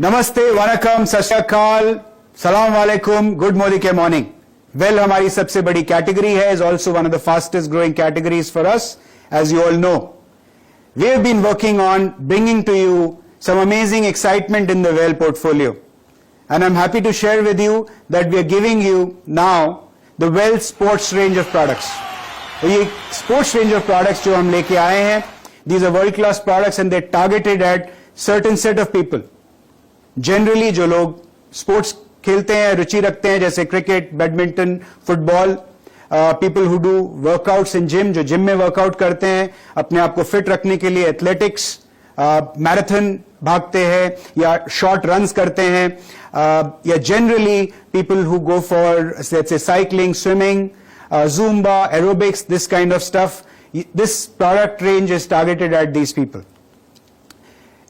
नमस्ते, वनकम, सत श्री अकाल, सलाम वालेकुम, गुड मोदी के मॉर्निंग। वेल, हमारी सबसे बड़ी कैटेगरी है, is also one of the fastest growing categories for us, as you all know. We have been working on bringing to you some amazing excitement in the Well portfolio. And I'm happy to share with you that we are giving you now the Well sports range of products. तो ये sports range of products जो हम लेके आए हैं, these are world class products and they're targeted at certain set of people. Generally जो लोग sports खेलते हैं, रुचि रखते हैं, जैसे cricket, badminton, football, people who do workouts in gym, जो जिम में वर्कआउट करते हैं अपने आप को फिट रखने के लिए, एथलेटिक्स, मैराथन भागते हैं या शॉर्ट रन्स करते हैं, या generally people who go for let's say cycling, swimming, zumba, aerobics, this kind of stuff. This product range is targeted at these people.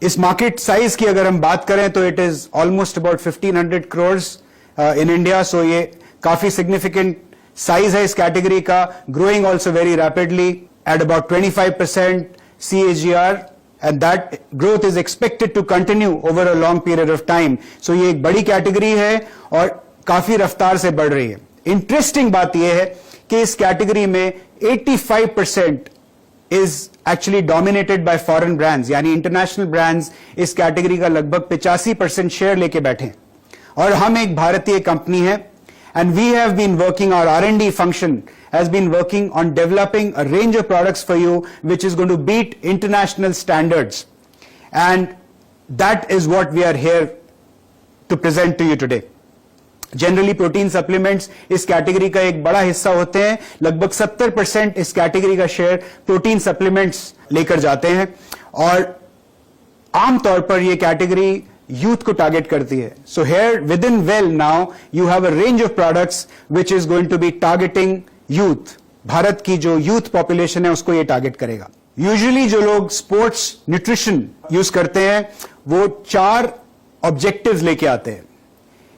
इस मार्केट साइज की अगर हम बात करें तो it is almost about 1500 crores in India. So ये काफी significant size है इस कैटेगरी का, growing also very rapidly at about 25% CAGR, and that growth is expected to continue over a long period of time. So ये एक बड़ी category है और काफी रफ्तार से बढ़ रही है. इंटरेस्टिंग बात यह है कि इस कैटेगरी में 85% is actually dominated by foreign brands, यानी इंटरनेशनल ब्रांड्स इस कैटेगरी का लगभग 85% शेयर लेके बैठे हैं और हम एक भारतीय कंपनी है. And we have been working, our R&D function has been working on developing a range of products for you which is going to beat international standards, and that is what we are here to present to you today. Generally protein supplements इस category का एक बड़ा हिस्सा होते हैं, लगभग 70% इस category का शेयर प्रोटीन सप्लीमेंट्स लेकर जाते हैं और आमतौर पर ये कैटेगरी यूथ को टारगेट करती है. So here within well now you have a range of products which is going to be targeting youth. Bharat की जो यूथ पॉपुलेशन है उसको ये टारगेट करेगा. यूजुअली जो लोग स्पोर्ट्स न्यूट्रिशन यूज करते हैं वो 4 ऑब्जेक्टिव्स लेके आते हैं.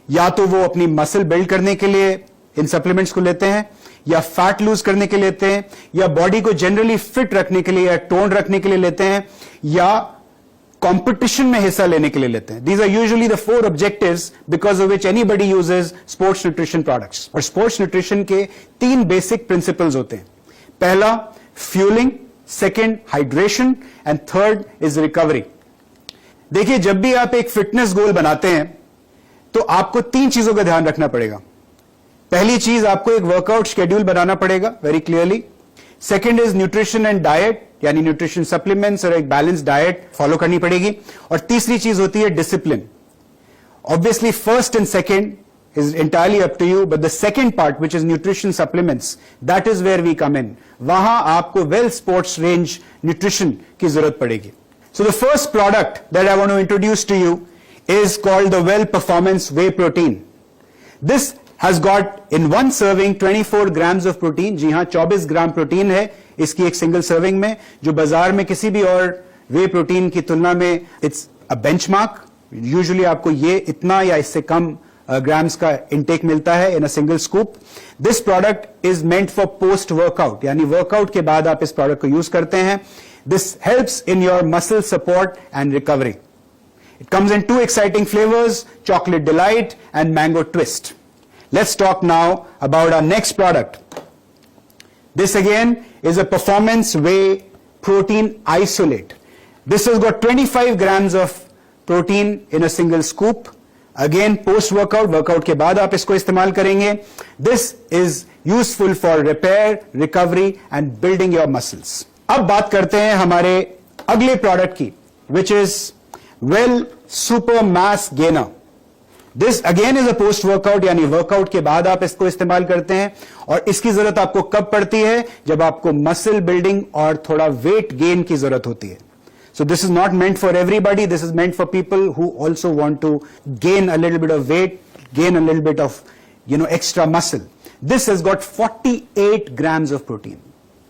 या तो वो अपनी मसल बिल्ड करने के लिए इन सप्लीमेंट्स को लेते हैं, या फैट लूज करने के लिए लेते हैं, या बॉडी को जनरली फिट रखने के लिए या टोन रखने के लिए लेते हैं, या कंपटीशन में हिस्सा लेने के लिए लेते हैं. These are usually the 4 objectives because of which anybody uses sports nutrition products. और sports nutrition के 3 basic principles होते हैं. पहला fueling, second hydration and third is recovery. देखिए, जब भी आप एक फिटनेस गोल बनाते हैं तो आपको 3 चीजों का ध्यान रखना पड़ेगा. पहली चीज, आपको एक वर्कआउट शेड्यूल बनाना पड़ेगा very clearly. Second is nutrition and diet, यानी न्यूट्रिशन सप्लीमेंट्स और एक बैलेंस डाइट फॉलो करनी पड़ेगी. और तीसरी चीज होती है discipline. Obviously first and second is entirely up to you, but the second part which is nutrition supplements, that is where we come in. वहां आपको वेल स्पोर्ट्स रेंज न्यूट्रिशन की जरूरत पड़ेगी. So the first product that I want to introduce to you is called the Well Performance Whey Protein. This has got in one serving 24 grams of protein. जी हाँ, 24 gram protein है इसकी एक single serving में, जो बाजार में किसी भी और वे प्रोटीन की तुलना में इट्स अ बेंचमार्क. यूजुअली आपको ये इतना या इससे कम ग्राम्स का इंटेक मिलता है in a single scoop. This product is meant for post workout, यानी वर्कआउट के बाद आप इस प्रोडक्ट को यूज करते हैं. This helps in your muscle support and recovery. It comes in 2 exciting flavors, Chocolate Delight and Mango Twist. Let's talk now about our next product. This again is a Performance Whey Protein Isolate. This has got 25 grams of protein in a single scoop. Again, post-workout, workout के बाद आप इसको इस्तेमाल करेंगे. This is useful for repair, recovery and building your muscles. अब बात करते हैं हमारे अगले product की, which is Well Super Mass Gainer. This again is a post workout, यानी वर्कआउट के बाद आप इसको इस्तेमाल करते हैं. और इसकी जरूरत आपको कब पड़ती है? जब आपको मसल बिल्डिंग और थोड़ा वेट गेन की जरूरत होती है. So this is not meant for everybody. This is meant for people who also want to gain a little bit of weight, gain a little bit of, extra muscle. This has got 48 grams of protein.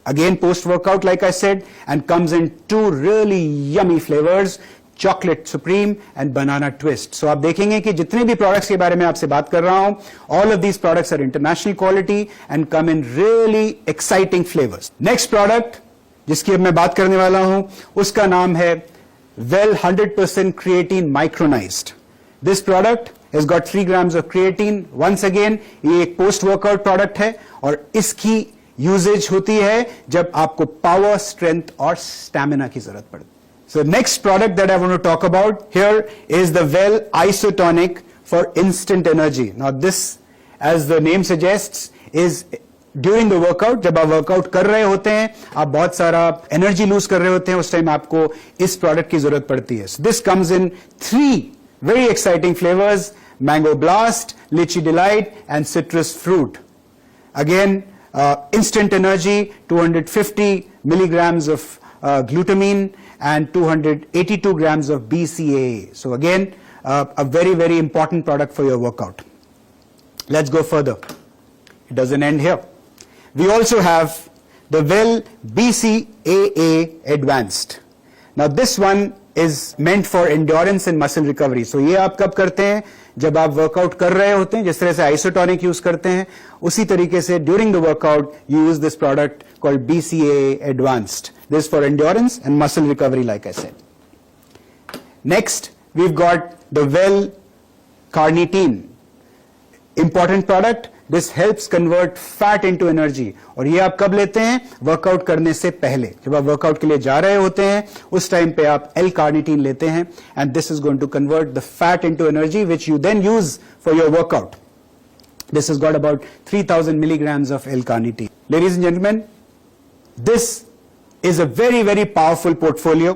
Again, post workout, like I said, and comes in 2 really yummy flavors. Chocolate supreme and banana twist. So आप देखेंगे कि जितने भी products के बारे में आपसे बात कर रहा हूं, all of these products are international quality and come in really exciting flavours. Next product जिसकी अब मैं बात करने वाला हूं उसका नाम है well 100% creatine micronised. This product has got 3 grams of creatine. Once again, ये एक पोस्ट वर्कआउट प्रोडक्ट है और इसकी यूजेज होती है जब आपको पावर, स्ट्रेंथ और स्टैमिना की जरूरत पड़ती है. So next product that I want to talk about here is the Well Isotonic for instant energy. Now this, as the name suggests, is during the workout. जब आप वर्कआउट कर रहे होते हैं, आप बहुत सारा एनर्जी लूज कर रहे होते हैं, उस टाइम आपको इस प्रोडक्ट की जरूरत पड़ती है. This comes in 3 very exciting flavors: Mango Blast, Lychee Delight and Citrus Fruit. Again, instant energy, 250 milligrams of glutamine and 282 grams of BCAA. So again, a very, very important product for your workout. Let's go further. It doesn't end here. We also have the Well BCAA Advanced. Now this one is meant for endurance and muscle recovery. So ये आप कब करते हैं? जब आप workout कर रहे होते हैं, जिस तरह से आइसोटोनिक यूज करते हैं, उसी तरीके से during the workout you use this product called BCAA Advanced. This is for endurance and muscle recovery, like I said. Next, we've got the Well Carnitine. Important product. This helps convert fat into energy. और ये आप कब लेते हैं? Workout करने से पहले. जब आप वर्कआउट के लिए जा रहे होते हैं, उस टाइम पे आप L-carnitine लेते हैं, and this is going to convert the fat into energy, which you then use for your workout. This has got about 3000 milligrams of L-carnitine. Ladies and gentlemen, this is a very, very powerful portfolio,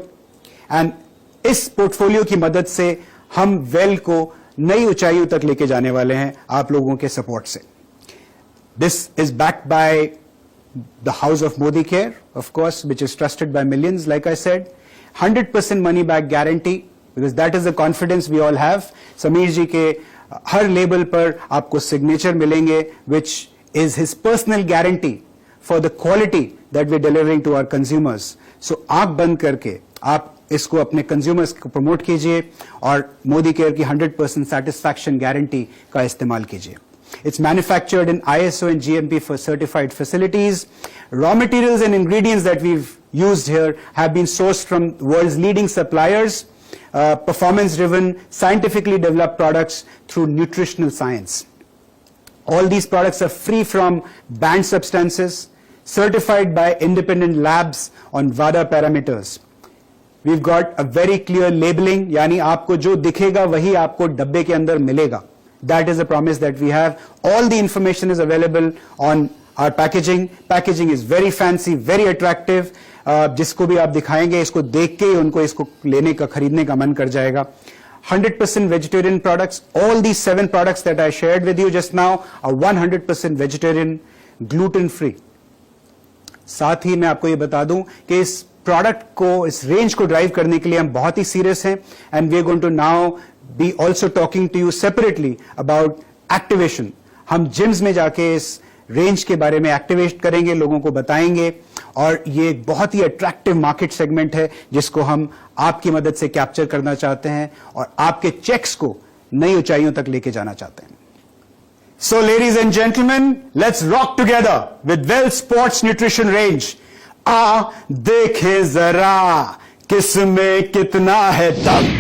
and इस portfolio की मदद से हम well को नई ऊंचाइयों तक लेके जाने वाले हैं आप लोगों के सपोर्ट से. This is backed by the House of Modi Care, of course, which is trusted by millions, like I said. 100% money back guarantee, because that is the confidence we all have. Sameer ji के हर label पर आपको signature मिलेंगे, which is his personal guarantee for the quality that we're delivering to our consumers. So आंख बंद करके आप इसको अपने कंज्यूमर्स को प्रमोट कीजिए और मोदी केयर की 100% सैटिस्फैक्शन गारंटी का इस्तेमाल कीजिए. It's manufactured in ISO and GMP for certified facilities. Raw materials and ingredients that we've used here have been sourced from the world's leading suppliers, performance-driven, scientifically developed products through nutritional science. All these products are free from banned substances, certified by independent labs on WADA parameters. We've got a very clear labeling, यानी आपको जो दिखेगा वही आपको डब्बे के अंदर मिलेगा. That is a promise that we have. All the information is available on our packaging. Packaging is very fancy, very attractive. जिसको भी आप दिखाएंगे, इसको देख के ही उनको इसको लेने का, खरीदने का मन कर जाएगा. 100% vegetarian products. All these 7 products that I shared with you just now are 100% vegetarian, gluten free. साथ ही मैं आपको ये बता दूं कि इस प्रोडक्ट को, इस रेंज को ड्राइव करने के लिए हम बहुत ही सीरियस हैं, and we are going to now be also talking to you separately about activation. हम जिम्स में जाके इस रेंज के बारे में एक्टिवेट करेंगे, लोगों को बताएंगे, और ये एक बहुत ही अट्रैक्टिव मार्केट सेगमेंट है जिसको हम आपकी मदद से कैप्चर करना चाहते हैं और आपके चेक्स को नई ऊंचाइयों तक लेके जाना चाहते हैं. So ladies and gentlemen, let's rock together with Well Sports Nutrition Range. देखे जरा किसमें कितना है दम.